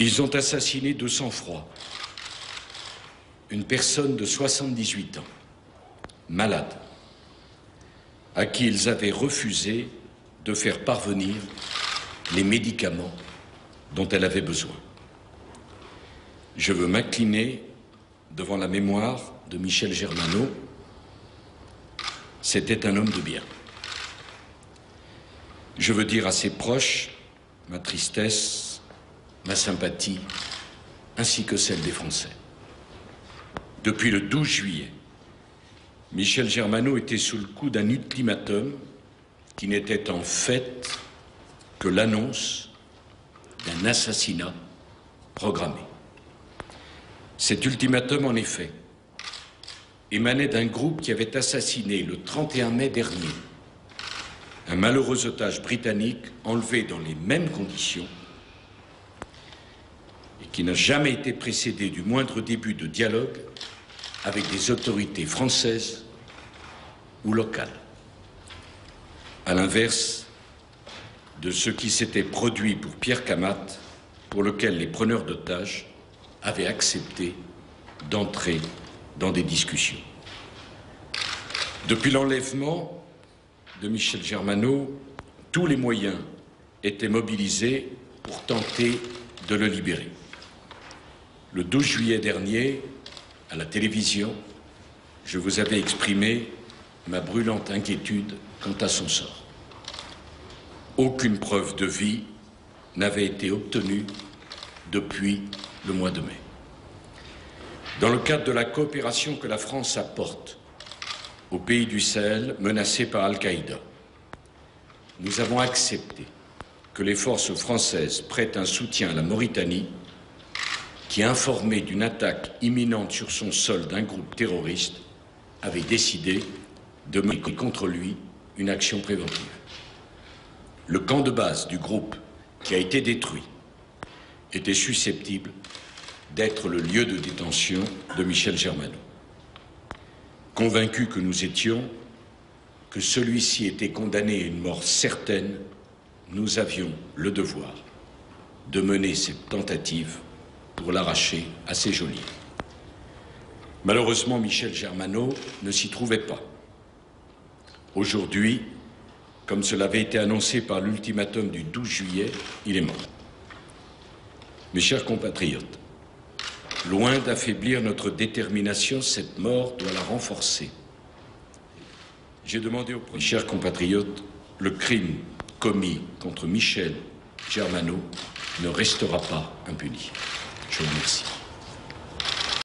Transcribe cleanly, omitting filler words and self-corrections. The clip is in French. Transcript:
Ils ont assassiné de sang-froid une personne de 78 ans, malade, à qui ils avaient refusé de faire parvenir les médicaments dont elle avait besoin. Je veux m'incliner devant la mémoire de Michel Germano. C'était un homme de bien. Je veux dire à ses proches ma tristesse, ma sympathie, ainsi que celle des Français. Depuis le 12 juillet, Michel Germano était sous le coup d'un ultimatum qui n'était en fait que l'annonce d'un assassinat programmé. Cet ultimatum, en effet, émanait d'un groupe qui avait assassiné le 31 mai dernier un malheureux otage britannique enlevé dans les mêmes conditions et qui n'a jamais été précédé du moindre début de dialogue avec des autorités françaises ou locales. À l'inverse de ce qui s'était produit pour Pierre Camat, pour lequel les preneurs d'otages avaient accepté d'entrer dans des discussions. Depuis l'enlèvement de Michel Germano, tous les moyens étaient mobilisés pour tenter de le libérer. Le 12 juillet dernier, à la télévision, je vous avais exprimé ma brûlante inquiétude quant à son sort. Aucune preuve de vie n'avait été obtenue depuis le mois de mai. Dans le cadre de la coopération que la France apporte aux pays du Sahel menacés par Al-Qaïda, nous avons accepté que les forces françaises prêtent un soutien à la Mauritanie qui, informé d'une attaque imminente sur son sol d'un groupe terroriste, avait décidé de mener contre lui une action préventive. Le camp de base du groupe qui a été détruit était susceptible d'être le lieu de détention de Michel Germano. Convaincus que nous étions que celui-ci était condamné à une mort certaine, nous avions le devoir de mener cette tentative pour l'arracher à ses geôliers. Malheureusement, Michel Germano ne s'y trouvait pas. Aujourd'hui, comme cela avait été annoncé par l'ultimatum du 12 juillet, il est mort. Mes chers compatriotes, loin d'affaiblir notre détermination, cette mort doit la renforcer. J'ai demandé aux chers compatriotes, le crime commis contre Michel Germano ne restera pas impuni. Je vous remercie.